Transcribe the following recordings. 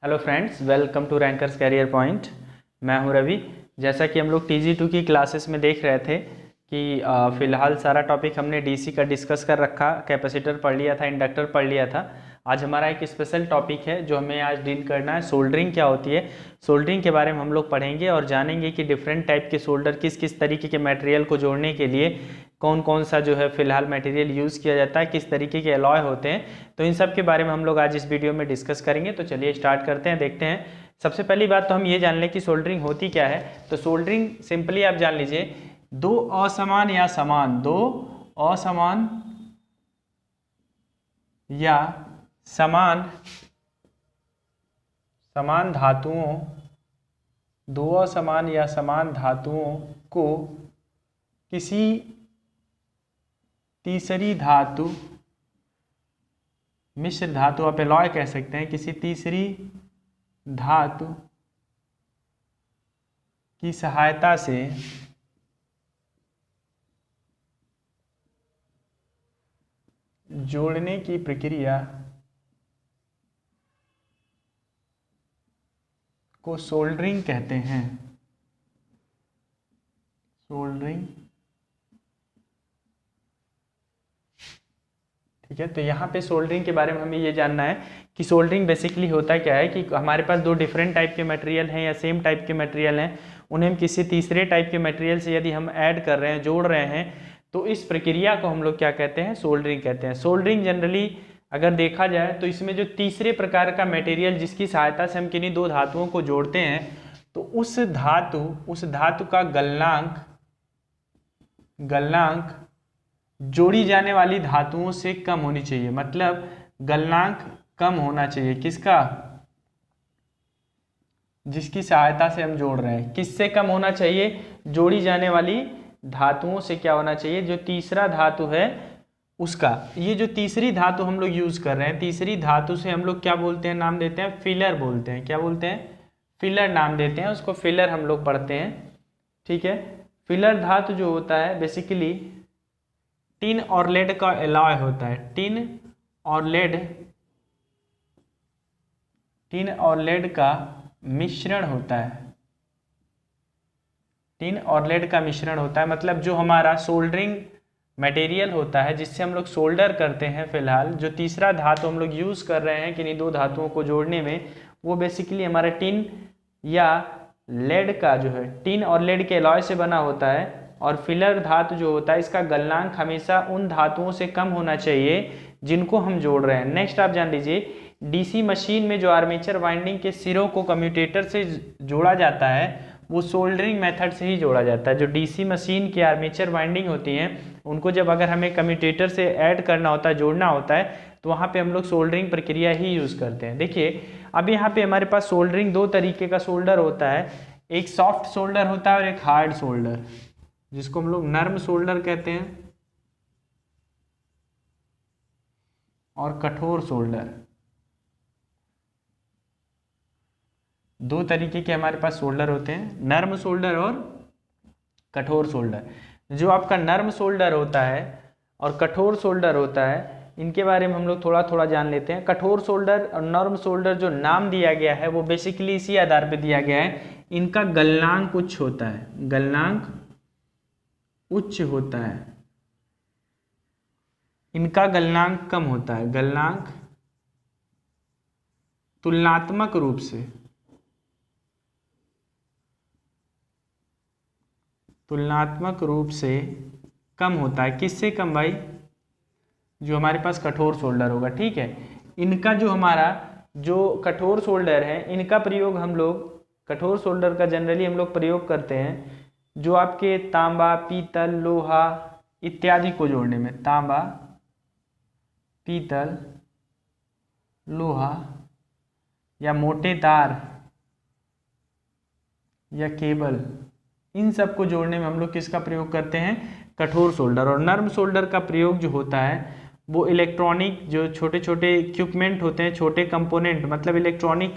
Hello friends, welcome to Rankers Career Point. मैं हूं रवि। जैसा कि हम लोग TG2 की क्लासेस में देख रहे थे कि फ़िलहाल सारा टॉपिक हमने DC का डिस्कस कर रखा, कैपेसिटर पढ़ लिया था, इंडक्टर पढ़ लिया था। आज हमारा एक स्पेशल टॉपिक है जो हमें आज डील करना है। सोल्डरिंग क्या होती है, सोल्डरिंग के बारे में हम लोग पढ़ेंगे और जानेंगे कि डिफरेंट टाइप के सोल्डर किस किस तरीके के मटेरियल को जोड़ने के लिए कौन कौन सा जो है फिलहाल मटेरियल यूज़ किया जाता है, किस तरीके के एलॉय होते हैं। तो इन सब के बारे में हम लोग आज इस वीडियो में डिस्कस करेंगे। तो चलिए स्टार्ट करते हैं, देखते हैं। सबसे पहली बात तो हम ये जान लें कि सोल्डरिंग होती क्या है। तो सोल्डरिंग सिंपली आप जान लीजिए, दो असमान या समान समान धातुओं दो असमान या समान धातुओं को किसी तीसरी धातु, मिश्र धातु, आप एलॉय कह सकते हैं, किसी तीसरी धातु की सहायता से जोड़ने की प्रक्रिया को सोल्डरिंग कहते हैं। सोल्डरिंग, ठीक है। तो यहाँ पे सोल्डरिंग के बारे में हमें ये जानना है कि सोल्डरिंग बेसिकली होता क्या है कि हमारे पास दो डिफरेंट टाइप के मटेरियल हैं या सेम टाइप के मटेरियल हैं, उन्हें हम किसी तीसरे टाइप के मटेरियल से यदि हम ऐड कर रहे हैं, जोड़ रहे हैं, तो इस प्रक्रिया को हम लोग क्या कहते हैं, सोल्डरिंग कहते हैं। सोल्डरिंग जनरली अगर देखा जाए तो इसमें जो तीसरे प्रकार का मटेरियल जिसकी सहायता से हम किन्हीं दो धातुओं को जोड़ते हैं, तो उस धातु का गलनांक जोड़ी जाने वाली धातुओं से कम होनी चाहिए। मतलब गलनांक कम होना चाहिए किसका, जिसकी सहायता से हम जोड़ रहे हैं। किससे कम होना चाहिए, जोड़ी जाने वाली धातुओं से क्या होना चाहिए, जो तीसरा धातु है उसका। ये जो तीसरी धातु हम लोग यूज कर रहे हैं, तीसरी धातु से हम लोग क्या बोलते हैं, नाम देते हैं फिलर बोलते हैं। क्या बोलते हैं, फिलर नाम देते हैं उसको, फिलर हम लोग पढ़ते हैं, ठीक है। फिलर धातु जो होता है बेसिकली टिन और लेड का एलॉय होता है। टिन और लेड का मिश्रण होता है। टिन और लेड का मिश्रण होता है, मतलब जो हमारा सोल्डरिंग मटेरियल होता है जिससे हम लोग सोल्डर करते हैं, फिलहाल जो तीसरा धातु हम लोग यूज कर रहे हैं किन्हीं दो धातुओं को जोड़ने में, वो बेसिकली हमारा टिन या लेड का जो है, टिन और लेड के एलॉय से बना होता है। और फिलर धातु जो होता है इसका गलनांक हमेशा उन धातुओं से कम होना चाहिए जिनको हम जोड़ रहे हैं। नेक्स्ट आप जान लीजिए, DC मशीन में जो आर्मेचर वाइंडिंग के सिरों को कम्यूटेटर से जोड़ा जाता है, वो सोल्डरिंग मेथड से ही जोड़ा जाता है। जो DC मशीन की आर्मेचर वाइंडिंग होती हैं, उनको जब अगर हमें कम्यूटेटर से ऐड करना होता है, जोड़ना होता है, तो वहाँ पे हम लोग सोल्डरिंग प्रक्रिया ही यूज़ करते हैं। देखिए अब यहाँ पे हमारे पास सोल्डरिंग दो तरीके का सोल्डर होता है, एक सॉफ्ट सोल्डर होता है और एक हार्ड सोल्डर, जिसको हम लोग नर्म सोल्डर कहते हैं, और कठोर सोल्डर। दो तरीके के हमारे पास सोल्डर होते हैं, नर्म सोल्डर और कठोर सोल्डर। जो आपका नर्म सोल्डर होता है और कठोर सोल्डर होता है, इनके बारे में हम लोग थोड़ा थोड़ा जान लेते हैं। कठोर सोल्डर और नर्म सोल्डर जो नाम दिया गया है वो बेसिकली इसी आधार पर दिया गया है, इनका गलनांक उच्च होता है, गलनांक उच्च होता है, इनका गलनांक कम होता है। गलनांक तुलनात्मक रूप से कम होता है। किससे कम भाई, जो हमारे पास कठोर सोल्डर होगा, ठीक है। इनका जो हमारा जो कठोर सोल्डर है, इनका प्रयोग हम लोग, कठोर सोल्डर का जनरली हम लोग प्रयोग करते हैं जो आपके तांबा, पीतल, लोहा इत्यादि को जोड़ने में। तांबा, पीतल, लोहा या मोटे तार या केबल, इन सब को जोड़ने में हम लोग किसका प्रयोग करते हैं, कठोर सोल्डर। और नर्म सोल्डर का प्रयोग जो होता है वो इलेक्ट्रॉनिक, जो छोटे छोटे इक्विपमेंट होते हैं, छोटे कंपोनेंट, मतलब इलेक्ट्रॉनिक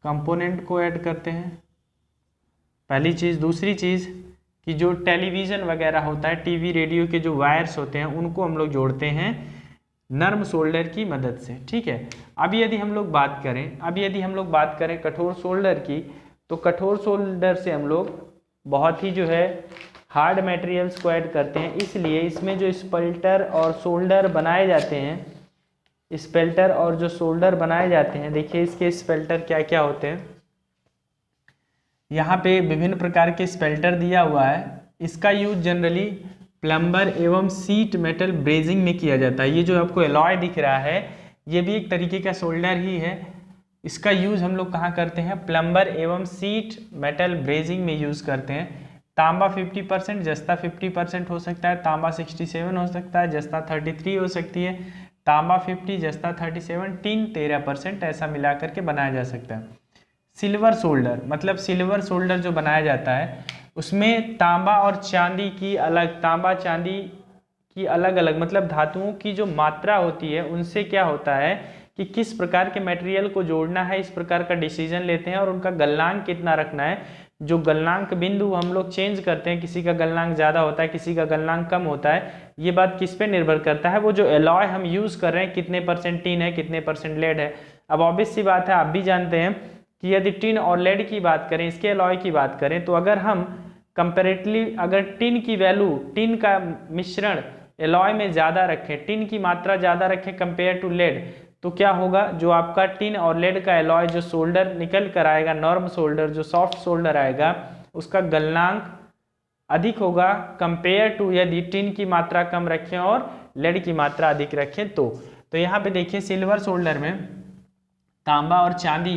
कंपोनेंट को ऐड करते हैं, पहली चीज़। दूसरी चीज़ कि जो टेलीविज़न वगैरह होता है, टीवी रेडियो के जो वायर्स होते हैं, उनको हम लोग जोड़ते हैं नर्म सोल्डर की मदद से। ठीक है, अब यदि हम लोग बात करें कठोर सोल्डर की, तो कठोर सोल्डर से हम लोग बहुत ही जो है हार्ड मटेरियल्स को ऐड करते हैं, इसलिए इसमें जो स्पेल्टर और सोल्डर बनाए जाते हैं, देखिए इसके स्पेल्टर क्या क्या होते हैं। यहाँ पे विभिन्न प्रकार के स्पेल्टर दिया हुआ है। इसका यूज जनरली प्लम्बर एवं सीट मेटल ब्रेजिंग में किया जाता है। ये जो आपको एलॉय दिख रहा है, ये भी एक तरीके का सोल्डर ही है। इसका यूज हम लोग कहाँ करते हैं, प्लम्बर एवं सीट मेटल ब्रेजिंग में यूज करते हैं। तांबा 50%, जस्ता 50% हो सकता है, तांबा 67 हो सकता है, जस्ता 33 हो सकती है, तांबा 50, जस्ता 37, टिन 13%, ऐसा मिला करके बनाया जा सकता है। सिल्वर सोल्डर, मतलब सिल्वर सोल्डर जो बनाया जाता है उसमें तांबा और चांदी की अलग अलग मतलब धातुओं की जो मात्रा होती है उनसे क्या होता है कि किस प्रकार के मटेरियल को जोड़ना है, इस प्रकार का डिसीजन लेते हैं और उनका गलनांक कितना रखना है। जो गलनांक बिंदु हम लोग चेंज करते हैं, किसी का गलनांक ज़्यादा होता है, किसी का गलनांक कम होता है, ये बात किस पे निर्भर करता है, वो जो एलॉय हम यूज़ कर रहे हैं कितने परसेंट टिन है, कितने परसेंट लेड है। अब ऑब्वियस सी बात है, आप भी जानते हैं कि यदि टिन और लेड की बात करें, इसके एलॉय की बात करें, तो अगर हम कंपेरेटिवली अगर टिन की वैल्यू, टिन का मिश्रण एलॉय में ज़्यादा रखें, टिन की मात्रा ज़्यादा रखें कंपेयर टू लेड, तो क्या होगा, जो आपका टिन और लेड का एलॉय जो सोल्डर निकल कर आएगा, नॉर्म सोल्डर जो सॉफ्ट सोल्डर आएगा, उसका गलनांक अधिक होगा कंपेयर टू यदि टिन की मात्रा कम रखें और लेड की मात्रा अधिक रखें तो यहाँ पे देखिए सिल्वर सोल्डर में तांबा और चांदी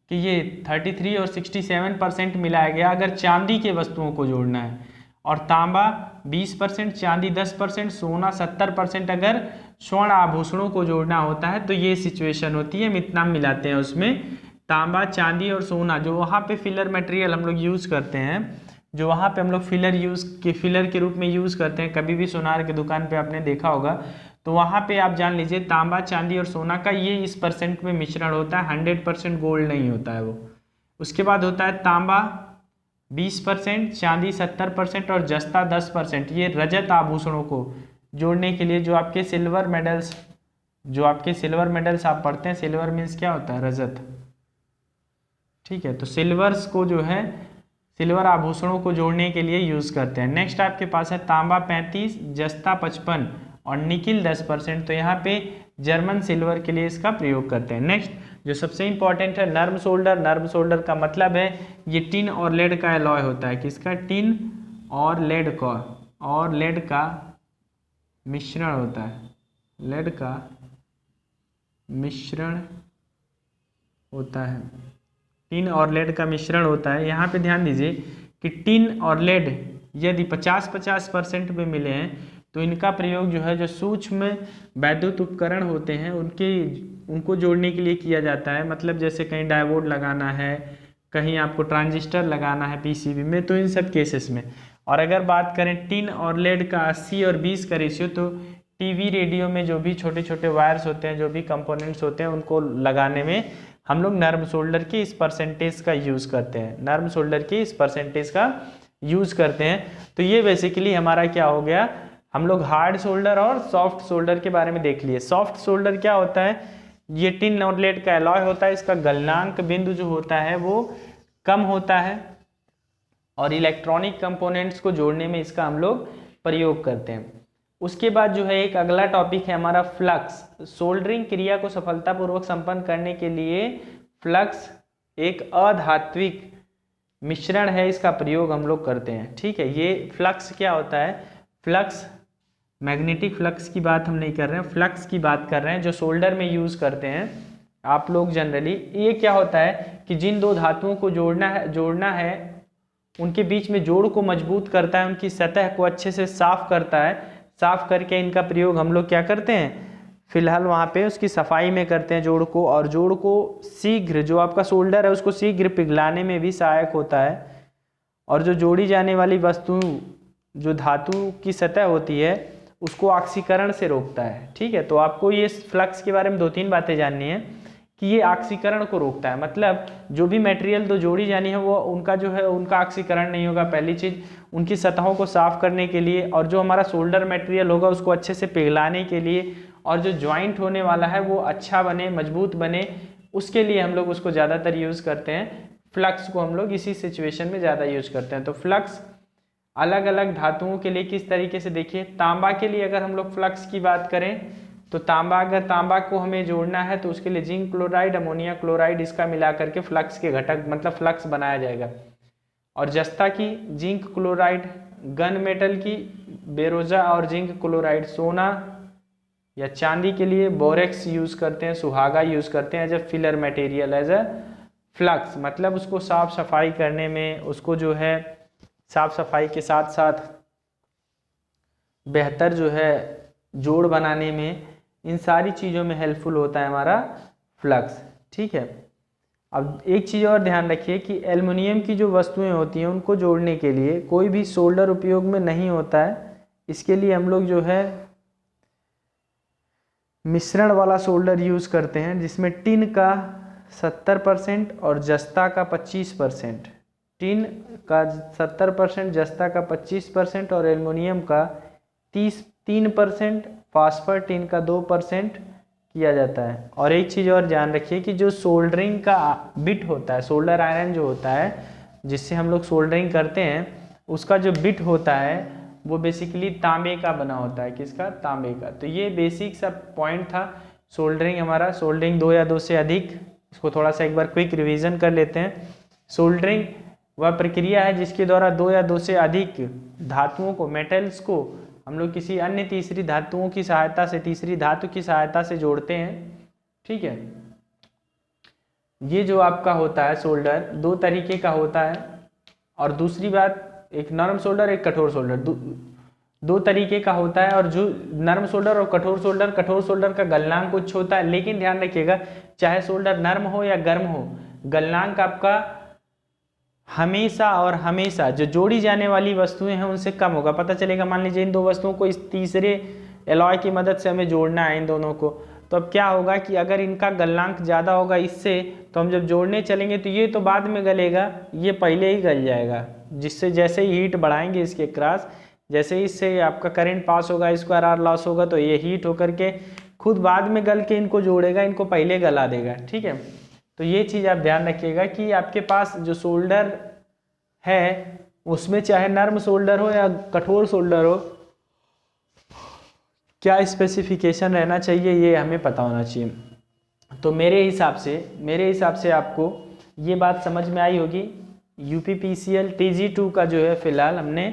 कि ये 33 और 67% मिलाया गया अगर चांदी के वस्तुओं को जोड़ना है, और तांबा 20%, चांदी 10%, सोना 70% अगर स्वर्ण आभूषणों को जोड़ना होता है तो ये सिचुएशन होती है। हम इतना मिलाते हैं उसमें तांबा, चांदी और सोना, जो वहाँ पे फिलर मटेरियल हम लोग यूज़ करते हैं, जो वहाँ पे हम लोग फिलर के रूप में यूज़ करते हैं, कभी भी सोनार की दुकान पे आपने देखा होगा, तो वहाँ पे आप जान लीजिए तांबा, चांदी और सोना का ये इस परसेंट में मिश्रण होता है, 100% गोल्ड नहीं होता है वो। उसके बाद होता है तांबा 20%, चांदी 70% और जस्ता 10%। ये रजत आभूषणों को जोड़ने के लिए जो आपके सिल्वर मेडल्स आप पढ़ते हैं, सिल्वर मीन्स क्या होता है, रजत। ठीक है, तो सिल्वर्स को जो है सिल्वर आभूषणों को जोड़ने के लिए यूज़ करते हैं। नेक्स्ट आपके पास है तांबा 35, जस्ता 55 और निकिल 10%। तो यहाँ पे जर्मन सिल्वर के लिए इसका प्रयोग करते हैं। नेक्स्ट जो सबसे इंपॉर्टेंट है नर्म सोल्डर। नर्म सोल्डर का मतलब है ये टिन और लेड का एलॉय होता है, किसका, टिन और लेड का मिश्रण होता है, लेड का मिश्रण होता है, टिन और लेड का मिश्रण होता है। यहाँ पे ध्यान दीजिए कि टिन और लेड यदि 50-50% में मिले हैं तो इनका प्रयोग जो है जो सूक्ष्म वैद्युत उपकरण होते हैं उनको जोड़ने के लिए किया जाता है। मतलब जैसे कहीं डायोड लगाना है, कहीं आपको ट्रांजिस्टर लगाना है पीसीबी में, तो इन सब केसेस में। और अगर बात करें टिन और लेड का 80 और 20 का रेशियो, तो टीवी रेडियो में जो भी छोटे छोटे वायर्स होते हैं, जो भी कंपोनेंट्स होते हैं, उनको लगाने में हम लोग नर्म सोल्डर की इस परसेंटेज का यूज़ करते हैं, नर्म सोल्डर की इस परसेंटेज का यूज़ करते हैं। तो ये बेसिकली हमारा क्या हो गया, हम लोग हार्ड सोल्डर और सॉफ्ट सोल्डर के बारे में देख लिए। सॉफ्ट सोल्डर क्या होता है, ये टिन और लेड का एलॉय होता है, इसका गलनांक बिंदु जो होता है वो कम होता है और इलेक्ट्रॉनिक कंपोनेंट्स को जोड़ने में इसका हम लोग प्रयोग करते हैं। उसके बाद जो है एक अगला टॉपिक है हमारा फ्लक्स। सोल्डरिंग क्रिया को सफलतापूर्वक संपन्न करने के लिए फ्लक्स एक अधात्विक मिश्रण है, इसका प्रयोग हम लोग करते हैं। ठीक है, ये फ्लक्स क्या होता है, फ्लक्स मैग्नेटिक फ्लक्स की बात हम नहीं कर रहे हैं, फ्लक्स की बात कर रहे हैं जो सोल्डर में यूज़ करते हैं आप लोग जनरली। ये क्या होता है कि जिन दो धातुओं को जोड़ना है उनके बीच में जोड़ को मजबूत करता है, उनकी सतह को अच्छे से साफ करता है। साफ करके इनका प्रयोग हम लोग क्या करते हैं, फिलहाल वहाँ पे उसकी सफाई में करते हैं जोड़ को, और जोड़ को शीघ्र, जो आपका सोल्डर है उसको शीघ्र पिघलाने में भी सहायक होता है। और जो जोड़ी जाने वाली वस्तु, जो धातु की सतह होती है, उसको ऑक्सीकरण से रोकता है। ठीक है, तो आपको ये फ्लक्स के बारे में 2-3 बातें जाननी है कि ये ऑक्सीकरण को रोकता है। मतलब जो भी मटेरियल दो जोड़ी जानी है वो उनका जो है उनका ऑक्सीकरण नहीं होगा, पहली चीज़ उनकी सतहों को साफ करने के लिए, और जो हमारा सोल्डर मटेरियल होगा उसको अच्छे से पिघलाने के लिए और जो ज्वाइंट होने वाला है वो अच्छा बने, मजबूत बने, उसके लिए हम लोग उसको ज़्यादातर यूज़ करते हैं। फ्लक्स को हम लोग इसी सिचुएशन में ज़्यादा यूज करते हैं। तो फ्लक्स अलग अलग धातुओं के लिए किस तरीके से, देखिए तांबा के लिए अगर हम लोग फ्लक्स की बात करें तो तांबा, अगर तांबा को हमें जोड़ना है तो उसके लिए जिंक क्लोराइड, अमोनिया क्लोराइड, इसका मिला करके फ्लक्स के घटक मतलब फ्लक्स बनाया जाएगा। और जस्ता की जिंक क्लोराइड, गन मेटल की बेरोजा और जिंक क्लोराइड, सोना या चांदी के लिए बोरेक्स यूज करते हैं, सुहागा यूज करते हैं as a filler material, as a flux, मतलब उसको साफ सफाई करने में, उसको जो है साफ सफाई के साथ साथ बेहतर जो है जोड़ बनाने में, इन सारी चीज़ों में हेल्पफुल होता है हमारा फ्लक्स। ठीक है, अब एक चीज़ और ध्यान रखिए कि एल्युमिनियम की जो वस्तुएं होती हैं उनको जोड़ने के लिए कोई भी सोल्डर उपयोग में नहीं होता है। इसके लिए हम लोग जो है मिश्रण वाला सोल्डर यूज़ करते हैं, जिसमें टिन का 70% और जस्ता का 25%, टिन का 70%, जस्ता का 25% और एल्युमिनियम का 3%, फास्फर टिन का 2% किया जाता है। और एक चीज़ और ध्यान रखिए कि जो सोल्डरिंग का बिट होता है, सोल्डर आयरन जो होता है जिससे हम लोग सोल्डरिंग करते हैं, उसका जो बिट होता है वो बेसिकली तांबे का बना होता है। किसका? तांबे का। तो ये बेसिक सा पॉइंट था सोल्डरिंग हमारा। सोल्डरिंग 2 या 2 से अधिक, इसको थोड़ा सा एक बार क्विक रिवीजन कर लेते हैं। सोल्डरिंग वह प्रक्रिया है जिसके द्वारा 2 या 2 से अधिक धातुओं को, मेटल्स को हम लोग किसी अन्य तीसरी धातुओं की सहायता से, तीसरी धातु की सहायता से जोड़ते हैं। ठीक है, ये जो आपका होता है सोल्डर 2 तरीके का होता है। और दूसरी बात, एक नरम सोल्डर, एक कठोर सोल्डर, 2 तरीके का होता है। और जो नरम सोल्डर और कठोर सोल्डर का गलनांक कुछ होता है, लेकिन ध्यान रखिएगा चाहे सोल्डर नरम हो या गर्म हो, गलनांक आपका हमेशा और हमेशा जो जोड़ी जाने वाली वस्तुएं हैं उनसे कम होगा। पता चलेगा मान लीजिए इन 2 वस्तुओं को इस तीसरे एलॉय की मदद से हमें जोड़ना है इन दोनों को, तो अब क्या होगा कि अगर इनका गलनांक ज़्यादा होगा इससे, तो हम जब जोड़ने चलेंगे तो ये तो बाद में गलेगा, ये पहले ही गल जाएगा। जिससे जैसे ही हीट बढ़ाएंगे इसके क्रॉस, जैसे ही इससे आपका करंट पास होगा, स्क्वायर आर लॉस होगा, तो ये हीट होकर के खुद बाद में गल के इनको जोड़ेगा, इनको पहले गला देगा। ठीक है, तो ये चीज़ आप ध्यान रखिएगा कि आपके पास जो सोल्डर है उसमें चाहे नरम सोल्डर हो या कठोर सोल्डर हो, क्या स्पेसिफिकेशन रहना चाहिए ये हमें पता होना चाहिए। तो मेरे हिसाब से आपको ये बात समझ में आई होगी। UPPCL TG2 का जो है फिलहाल हमने,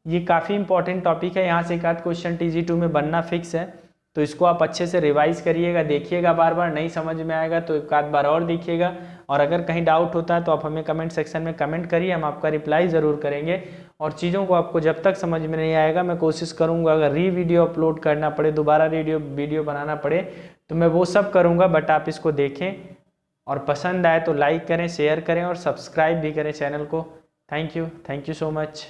ये काफ़ी इंपॉर्टेंट टॉपिक है, यहाँ से एक आध क्वेश्चन TG2 में बनना फिक्स है। तो इसको आप अच्छे से रिवाइज करिएगा, देखिएगा, बार बार नहीं समझ में आएगा तो एक आध बार और देखिएगा। और अगर कहीं डाउट होता है तो आप हमें कमेंट सेक्शन में कमेंट करिए, हम आपका रिप्लाई ज़रूर करेंगे। और चीज़ों को आपको जब तक समझ में नहीं आएगा मैं कोशिश करूँगा, अगर वीडियो अपलोड करना पड़े, दोबारा वीडियो बनाना पड़े तो मैं वो सब करूँगा। बट आप इसको देखें और पसंद आए तो लाइक करें, शेयर करें और सब्सक्राइब भी करें चैनल को। Thank you so much.